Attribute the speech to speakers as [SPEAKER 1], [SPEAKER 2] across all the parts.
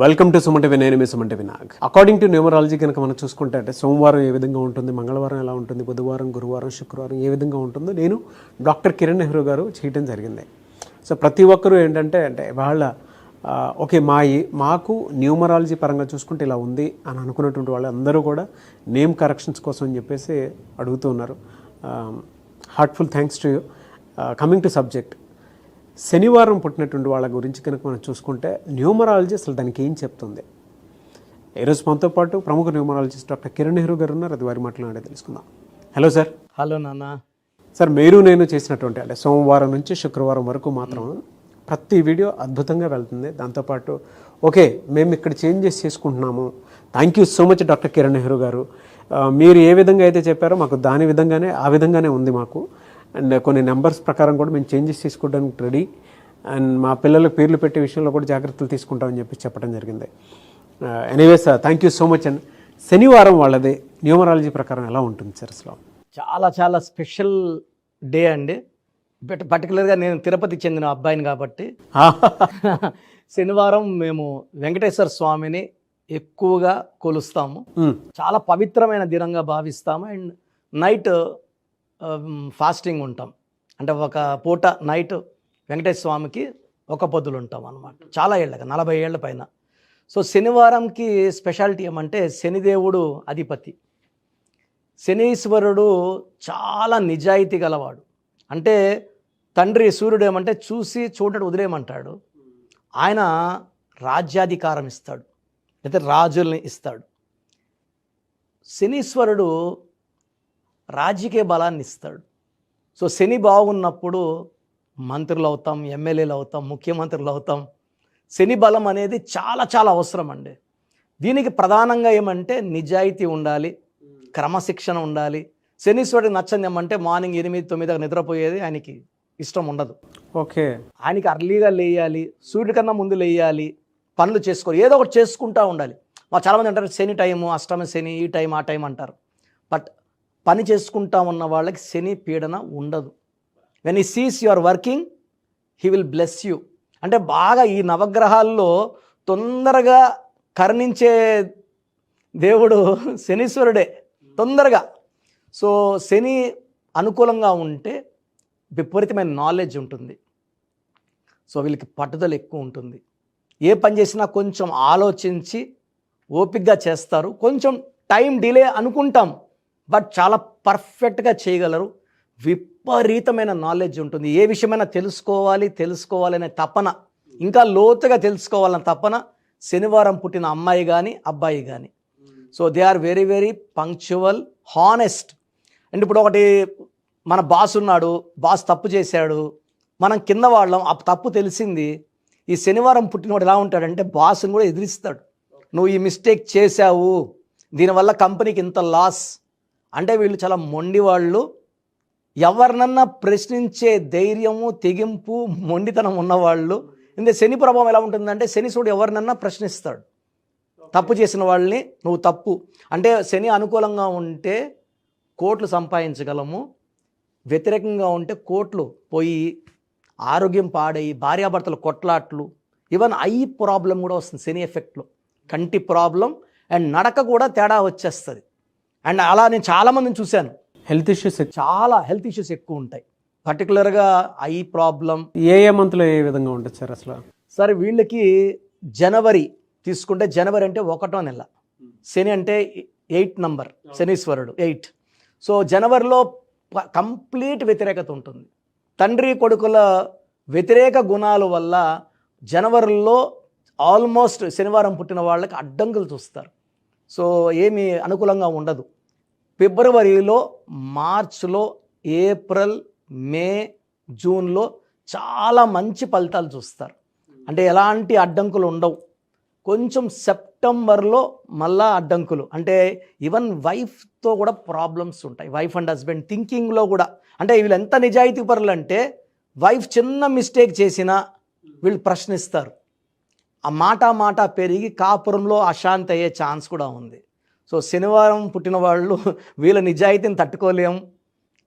[SPEAKER 1] Welcome to Suman TV. నేను మీ Suman TV Nag. According to numerology కనుక మనం చూసుకుంటే అంటే సోమవారం ఏ విధంగా ఉంటుంది, మంగళవారం ఎలా ఉంటుంది, బుధవారం, గురువారం, శుక్రవారం ఏ విధంగా ఉంటుందో నేను డాక్టర్ కిరణ్ నెహ్రూ గారు చేయడం జరిగింది. సో ప్రతి ఒక్కరూ ఏంటంటే వాళ్ళ ఓకే మాకు న్యూమరాలజీ పరంగా చూసుకుంటే ఇలా ఉంది అని అనుకున్నటువంటి వాళ్ళు అందరూ కూడా నేమ్ కరెక్షన్స్ కోసం అని చెప్పేసి అడుగుతూ ఉన్నారు. Heartful thanks to you. Coming to subject, శనివారం పుట్టినటువంటి వాళ్ళ గురించి కనుక మనం చూసుకుంటే న్యూమరాలజీ అసలు దానికి ఏం చెప్తుంది? ఈరోజు మనతో పాటు ప్రముఖ న్యూమరాలజిస్ట్ డాక్టర్ కిరణ్ నెహ్రూ గారు ఉన్నారు. అది వారి మాట్లాడే తెలుసుకుందాం. Hello sir.
[SPEAKER 2] హలో నాన్న.
[SPEAKER 1] సార్, మీరు నేను చేసినటువంటి అంటే సోమవారం నుంచి శుక్రవారం వరకు మాత్రం ప్రతి వీడియో అద్భుతంగా వెళ్తుంది. దాంతోపాటు ఓకే మేము ఇక్కడ చేంజెస్ చేసుకుంటున్నాము. Thank you so much doctor Kiran Nehru గారు. మీరు ఏ విధంగా అయితే చెప్పారో మాకు దాని విధంగానే ఆ విధంగానే ఉంది మాకు. అండ్ కొన్ని నెంబర్స్ ప్రకారం కూడా మేము చేంజెస్ తీసుకోవడానికి రెడీ. అండ్ మా పిల్లలకు పేర్లు పెట్టే విషయంలో కూడా జాగ్రత్తలు తీసుకుంటామని చెప్పి చెప్పడం జరిగింది. Anyways thank you so much. And శనివారం వాళ్ళది న్యూమరాలజీ ప్రకారం ఎలా ఉంటుంది సార్ అసలు?
[SPEAKER 2] చాలా చాలా స్పెషల్ డే అండి. పర్టికులర్గా నేను తిరుపతికి చెందిన అబ్బాయిని కాబట్టి శనివారం మేము వెంకటేశ్వర స్వామిని ఎక్కువగా కొలుస్తాము. చాలా పవిత్రమైన దినంగా భావిస్తాము. అండ్ నైట్ ఫాస్టింగ్ ఉంటాం. అంటే ఒక పూట నైట్ వెంకటేశ్వర స్వామికి ఒక పొద్దులు ఉంటాం అన్నమాట. చాలా ఏళ్ళగా 40 ఏళ్ల పైన. సో శనివారంకి స్పెషాలిటీ ఏమంటే శనిదేవుడు అధిపతి. శనీశ్వరుడు చాలా నిజాయితీ గలవాడు. అంటే తండ్రి సూర్యుడు ఏమంటే చూసి చూడటం వదిలేయమంటాడు. ఆయన రాజ్యాధికారం ఇస్తాడు, అయితే రాజుల్ని ఇస్తాడు. శనీశ్వరుడు రాజకీయ బలాన్ని ఇస్తాడు. సో శని బాగున్నప్పుడు మంత్రులు అవుతాం, ఎమ్మెల్యేలు అవుతాం, ముఖ్యమంత్రులు అవుతాం. శని బలం అనేది చాలా చాలా అవసరం అండి. దీనికి ప్రధానంగా ఏమంటే నిజాయితీ ఉండాలి, క్రమశిక్షణ ఉండాలి. శనీశ్వరుడికి నచ్చంది ఏమంటే మార్నింగ్ 8-9 నిద్రపోయేది ఆయనకి ఇష్టం ఉండదు.
[SPEAKER 1] ఓకే,
[SPEAKER 2] ఆయనకి అర్లీగా లేయాలి, సూర్యుడి కన్నా ముందు లేయాలి, పనులు చేసుకోవాలి, ఏదో ఒకటి చేసుకుంటూ ఉండాలి. చాలామంది అంటారు శని టైము, అష్టమ శని, ఈ టైం ఆ టైం అంటారు. బట్ పని చేసుకుంటా ఉన్న వాళ్ళకి శని పీడన ఉండదు. When he sees you are working he will bless you. అంటే బాగా ఈ నవగ్రహాల్లో తొందరగా కరుణించే దేవుడు శనీశ్వరుడే తొందరగా. సో శని అనుకూలంగా ఉంటే విపరీతమైన నాలెడ్జ్ ఉంటుంది. సో వీళ్ళకి పట్టుదల ఎక్కువ ఉంటుంది. ఏ పని చేసినా కొంచెం ఆలోచించి ఓపికగా చేస్తారు. కొంచెం టైం డిలే అనుకుంటాం, బట్ చాలా పర్ఫెక్ట్గా చేయగలరు. విపరీతమైన నాలెడ్జ్ ఉంటుంది. ఏ విషయమైనా తెలుసుకోవాలనే తపన, ఇంకా లోతుగా తెలుసుకోవాలనే తపన శనివారం పుట్టిన అమ్మాయి కానీ అబ్బాయి కానీ. So they are very very punctual, honest. And ఇప్పుడు ఒకటి మన బాస్ ఉన్నాడు, బాస్ తప్పు చేశాడు, మనం కింద వాళ్ళం, ఆ తప్పు తెలిసింది. ఈ శనివారం పుట్టినవాడు ఎలా ఉంటాడంటే బాస్ని కూడా ఎదిరిస్తాడు. నువ్వు ఈ మిస్టేక్ చేశావు, దీనివల్ల కంపెనీకి ఇంత లాస్. అంటే వీళ్ళు చాలా మొండి వాళ్ళు. ఎవరినన్నా ప్రశ్నించే ధైర్యము, తెగింపు, మొండితనం ఉన్నవాళ్ళు. ఇందులో శని ప్రభావం ఎలా ఉంటుందంటే శనీశ్వరుడు ఎవరినన్నా ప్రశ్నిస్తాడు. తప్పు చేసిన వాళ్ళని నువ్వు తప్పు అంటే శని అనుకూలంగా ఉంటే కోట్లు సంపాదించగలము, వ్యతిరేకంగా ఉంటే కోట్లు పోయి ఆరోగ్యం పాడయి భార్యాభర్తల కొట్లాట్లు, ఈవెన్ ఐ ప్రాబ్లం కూడా వస్తుంది శని ఎఫెక్ట్లో. కంటి ప్రాబ్లం అండ్ నడక కూడా తేడా వచ్చేస్తుంది. అండ్ అలా నేను చాలామందిని చూశాను. హెల్త్ ఇష్యూస్ ఎక్కువ ఉంటాయి. పర్టికులర్గా ఐ ప్రాబ్లం.
[SPEAKER 1] ఏ మంత్లో ఏ విధంగా ఉంటుంది సార్ అసలు?
[SPEAKER 2] సరే, వీళ్ళకి జనవరి తీసుకుంటే జనవరి అంటే 1వ నెల, శని అంటే 8 నంబర్, శనీశ్వరుడు 8. సో జనవరిలో కంప్లీట్ వ్యతిరేకత ఉంటుంది. తండ్రి కొడుకుల వ్యతిరేక గుణాల వల్ల జనవరిలో ఆల్మోస్ట్ శనివారం పుట్టిన వాళ్ళకి అడ్డంకులు చూస్తారు. సో ఏమీ అనుకూలంగా ఉండదు. ఫిబ్రవరిలో, మార్చ్లో, ఏప్రిల్, మే, జూన్లో చాలా మంచి ఫలితాలు చూస్తారు. అంటే ఎలాంటి అడ్డంకులు ఉండవు. కొంచెం సెప్టెంబర్లో మళ్ళా అడ్డంకులు. అంటే ఈవెన్ వైఫ్తో కూడా ప్రాబ్లమ్స్ ఉంటాయి. వైఫ్ అండ్ హస్బెండ్ థింకింగ్లో కూడా. అంటే వీళ్ళు ఎంత నిజాయితీ పరులు అంటే వైఫ్ చిన్న మిస్టేక్ చేసినా వీళ్ళు ప్రశ్నిస్తారు. ఆ మాట పెరిగి కాపురంలో అశాంతి అయ్యే ఛాన్స్ కూడా ఉంది. సో శనివారం పుట్టిన వాళ్ళు వీళ్ళ నిజాయితీని తట్టుకోలేం.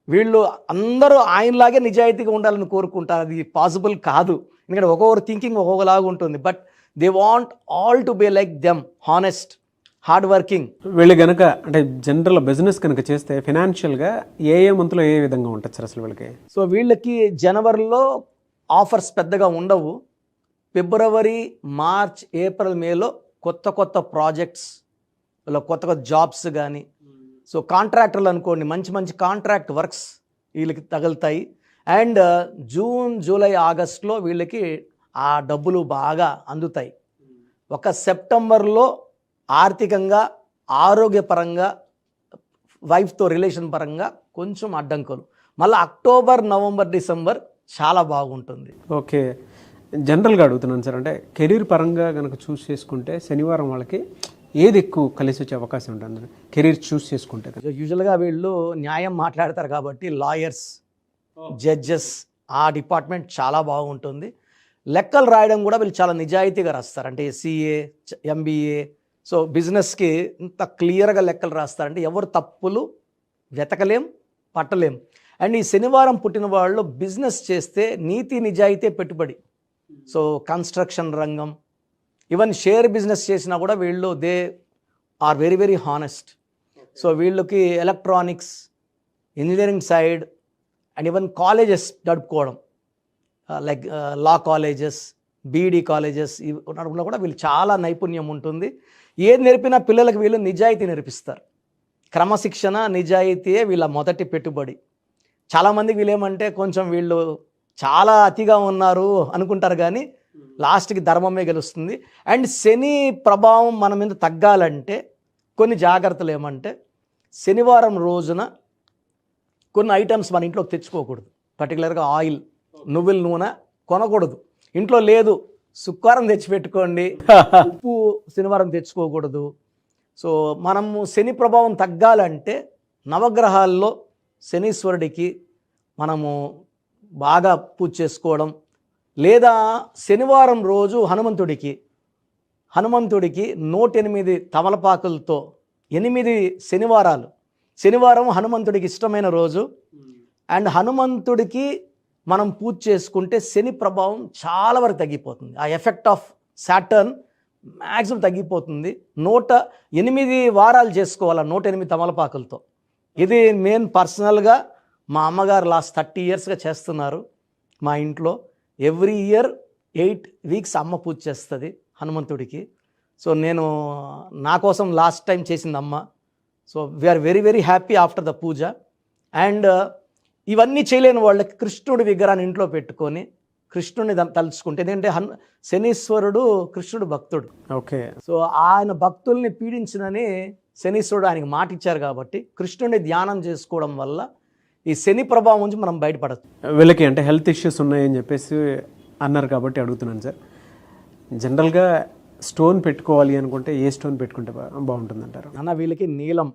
[SPEAKER 2] వీళ్ళు అందరూ ఆయనలాగే నిజాయితీగా ఉండాలని కోరుకుంటారు. అది పాసిబుల్ కాదు. ఎందుకంటే ఒక్కొక్కరు థింకింగ్ ఒక్కొక్కలాగా ఉంటుంది. But they want all to be like them, honest, hard working.
[SPEAKER 1] వీళ్ళు కనుక అంటే జనరల్ బిజినెస్ కనుక చేస్తే ఫినాన్షియల్గా ఏ మంత్లో ఏ విధంగా ఉంటుంది సార్ అసలు వీళ్ళకి?
[SPEAKER 2] సో వీళ్ళకి జనవరిలో ఆఫర్స్ పెద్దగా ఉండవు. ఫిబ్రవరి, మార్చ్, ఏప్రిల్, మేలో కొత్త కొత్త ప్రాజెక్ట్స్, కొత్త కొత్త జాబ్స్ కానీ, సో కాంట్రాక్టర్లు అనుకోండి, మంచి మంచి కాంట్రాక్ట్ వర్క్స్ వీళ్ళకి తగులుతాయి. అండ్ జూన్, జూలై, ఆగస్ట్లో వీళ్ళకి ఆ డబ్బులు బాగా అందుతాయి. ఒక సెప్టెంబర్లో ఆర్థికంగా, ఆరోగ్యపరంగా, వైఫ్తో రిలేషన్ పరంగా కొంచెం అడ్డంకులు. మళ్ళీ అక్టోబర్, నవంబర్, డిసెంబర్ చాలా బాగుంటుంది.
[SPEAKER 1] ఓకే, జనరల్గా అడుగుతున్నాను సార్, అంటే కెరీర్ పరంగా కనుక చూస్ చేసుకుంటే శనివారం వాళ్ళకి ఏది ఎక్కువ కలిసి వచ్చే అవకాశం ఉంటుంది కెరీర్ చూస్ చేసుకుంటే?
[SPEAKER 2] యూజువల్గా వీళ్ళు న్యాయం మాట్లాడతారు కాబట్టి లాయర్స్, జడ్జెస్, ఆ డిపార్ట్మెంట్ చాలా బాగుంటుంది. లెక్కలు రాయడం కూడా వీళ్ళు చాలా నిజాయితీగా రాస్తారు. అంటే సిఏ, ఎంబీఏ, సో బిజినెస్కి ఇంత క్లియర్గా లెక్కలు రాస్తారంటే ఎవరు తప్పులు వెతకలేం, పట్టలేం. అండ్ ఈ శనివారం పుట్టిన వాళ్ళు బిజినెస్ చేస్తే నీతి నిజాయితీ పెట్టుబడి. సో కన్స్ట్రక్షన్ రంగం, ఈవెన్ షేర్ బిజినెస్ చేసినా కూడా వీళ్ళు they are very very honest. So వీళ్ళకి electronics, engineering side and even colleges నడుపుకోవడం, like law colleges, BEd colleges ఇవి నడుపులో కూడా వీళ్ళు చాలా నైపుణ్యం ఉంటుంది. ఏది నేర్పినా పిల్లలకు వీళ్ళు నిజాయితీ నేర్పిస్తారు. క్రమశిక్షణ, నిజాయితీయే వీళ్ళ మొదటి పెట్టుబడి. చాలామందికి వీళ్ళేమంటే కొంచెం వీళ్ళు చాలా అతిగా ఉన్నారు అనుకుంటారు, కానీ లాస్ట్కి ధర్మమే గెలుస్తుంది. అండ్ శని ప్రభావం మన మీద తగ్గాలంటే కొన్ని జాగ్రత్తలు ఏమంటే, శనివారం రోజున కొన్ని ఐటమ్స్ మన ఇంట్లోకి తెచ్చుకోకూడదు. పర్టికులర్గా ఆయిల్, నువ్వుల నూనె కొనకూడదు. ఇంట్లో లేదు, శుక్రవారం తెచ్చిపెట్టుకోండి. ఉప్పు శనివారం తెచ్చుకోకూడదు. సో మనము శని ప్రభావం తగ్గాలంటే నవగ్రహాల్లో శనీశ్వరుడికి మనము బాగా పూజ చేసుకోవడం, లేదా శనివారం రోజు హనుమంతుడికి 108 తమలపాకులతో 8 శనివారం హనుమంతుడికి ఇష్టమైన రోజు. అండ్ హనుమంతుడికి మనం పూజ చేసుకుంటే శని ప్రభావం చాలా వరకు తగ్గిపోతుంది. ఆ ఎఫెక్ట్ ఆఫ్ సాటర్న్ మ్యాక్సిమం తగ్గిపోతుంది. 108 వారాలు చేసుకోవాలి 108 తమలపాకులతో. ఇది మెయిన్ పర్సనల్గా మా అమ్మగారు లాస్ట్ 30 ఇయర్స్గా చేస్తున్నారు మా ఇంట్లో. ఎవ్రీ ఇయర్ 8 వీక్స్ అమ్మ పూజ చేస్తుంది హనుమంతుడికి. సో నేను నా కోసం లాస్ట్ టైం చేసింది అమ్మ. So we are very very happy after the puja. And ఇవన్నీ చేయలేని వాళ్ళకి కృష్ణుడి విగ్రహాన్ని ఇంట్లో పెట్టుకొని కృష్ణుడిని తలుచుకుంటే, ఎందుకంటే శనీశ్వరుడు కృష్ణుడు భక్తుడు.
[SPEAKER 1] ఓకే,
[SPEAKER 2] సో ఆయన భక్తుల్ని పీడించినని శనీశ్వరుడు ఆయనకి మాట ఇచ్చారు కాబట్టి కృష్ణుడిని ధ్యానం చేసుకోవడం వల్ల ఈ శని ప్రభావం నుంచి మనం బయటపడచ్చు.
[SPEAKER 1] వీళ్ళకి అంటే హెల్త్ ఇష్యూస్ ఉన్నాయని చెప్పేసి అన్నారు కాబట్టి అడుగుతున్నాను సార్. జనరల్గా స్టోన్ పెట్టుకోవాలి అనుకుంటే ఏ స్టోన్ పెట్టుకుంటే బాగుంటుంది అంటారు?
[SPEAKER 2] అన్న వీళ్ళకి నీలం,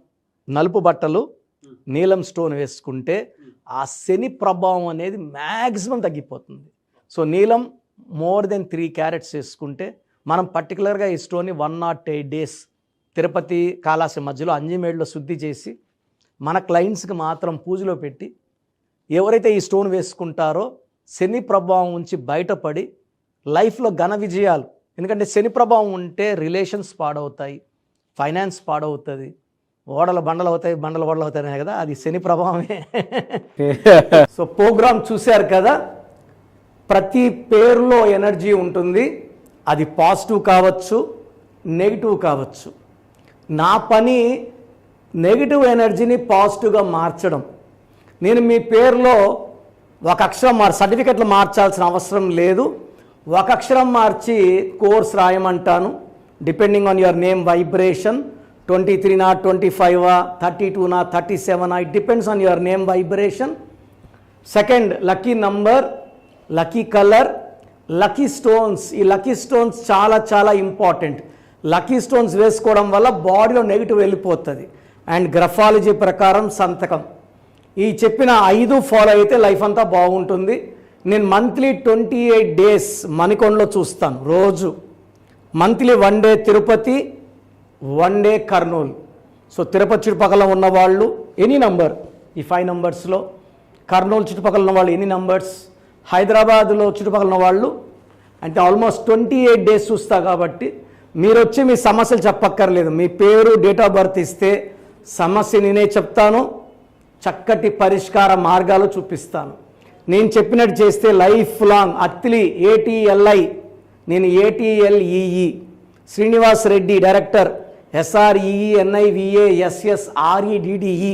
[SPEAKER 2] నలుపు బట్టలు, నీలం స్టోన్ వేసుకుంటే ఆ శని ప్రభావం అనేది మ్యాక్సిమం తగ్గిపోతుంది. సో నీలం మోర్ దెన్ 3 క్యారెట్స్ వేసుకుంటే మనం పర్టికులర్గా ఈ స్టోన్ని 108 days తిరుపతి కాళాసి మధ్యలో అంజిమేడ్లో శుద్ధి చేసి మన క్లయింట్స్కి మాత్రం పూజలో పెట్టి ఎవరైతే ఈ స్టోన్ వేసుకుంటారో శని ప్రభావం నుంచి బయటపడి లైఫ్లో ఘన విజయాలు. ఎందుకంటే శని ప్రభావం ఉంటే రిలేషన్స్ పాడవుతాయి, ఫైనాన్స్ పాడవుతుంది, ఓడలు బండలు అవుతాయి, బండలు ఓడలు అవుతాయి కదా, అది శని ప్రభావమే. సో ప్రోగ్రామ్ చూశారు కదా, ప్రతి పేరులో ఎనర్జీ ఉంటుంది. అది పాజిటివ్ కావచ్చు, నెగిటివ్ కావచ్చు. నా పని నెగిటివ్ ఎనర్జీని పాజిటివ్గా మార్చడం. నేను మీ పేరులో ఒక అక్షరం సర్టిఫికెట్లు మార్చాల్సిన అవసరం లేదు. ఒక అక్షరం మార్చి కోర్స్ రాయమంటాను. Depending on your name vibration 23 25 32 37 it depends on your name vibration. Second, lucky number, lucky colour, lucky stones. ఈ లక్కీ స్టోన్స్ చాలా చాలా ఇంపార్టెంట్. లక్కీ స్టోన్స్ వేసుకోవడం వల్ల బాడీలో నెగిటివ్ వెళ్ళిపోతుంది. అండ్ గ్రఫాలజీ ప్రకారం సంతకం. ఈ చెప్పిన 5 ఫాలో అయితే లైఫ్ అంతా బాగుంటుంది. నేను మంత్లీ 28 days మణికొండలో చూస్తాను రోజు. Monthly 1 day Tirupati, 1 day Kurnool. So Tirupati చుట్టుపక్కల ఉన్నవాళ్ళు ఎనీ నంబర్, ఈ 5 numbers, కర్నూలు చుట్టుపక్కల ఉన్న వాళ్ళు ఎనీ నంబర్స్, హైదరాబాద్లో చుట్టుపక్కల ఉన్న వాళ్ళు అంటే ఆల్మోస్ట్ 28 డేస్ చూస్తా కాబట్టి మీరు వచ్చి మీ సమస్యలు చెప్పక్కర్లేదు. మీ పేరు, డేట్ ఆఫ్ బర్త్ ఇస్తే సమస్య నేనే చెప్తాను, చక్కటి పరిష్కార మార్గాలు చూపిస్తాను. నేను చెప్పినట్టు చేస్తే లైఫ్ లాంగ్ అత్తిలి ATLI, నేను ATLEE Srinivas Reddy director, SREENIVASSREDDE,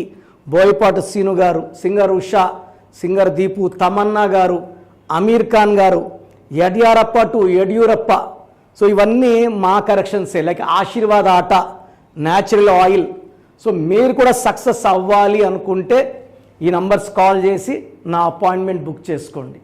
[SPEAKER 2] Boyapati Seenu garu, singer Usha, singer Deepu, Tamannaah garu, Aamir Khan గారు, యడ్యారప్ప టు యడ్యూరప్ప. సో ఇవన్నీ మా కరెక్షన్సే. లైక్ ఆశీర్వాద్ ఆట, న్యాచురల్ ఆయిల్. సో మీరు కూడా సక్సెస్ అవ్వాలి అనుకుంటే ఈ నంబర్స్ కాల్ చేసి నా అపాయింట్మెంట్ బుక్ చేసుకోండి.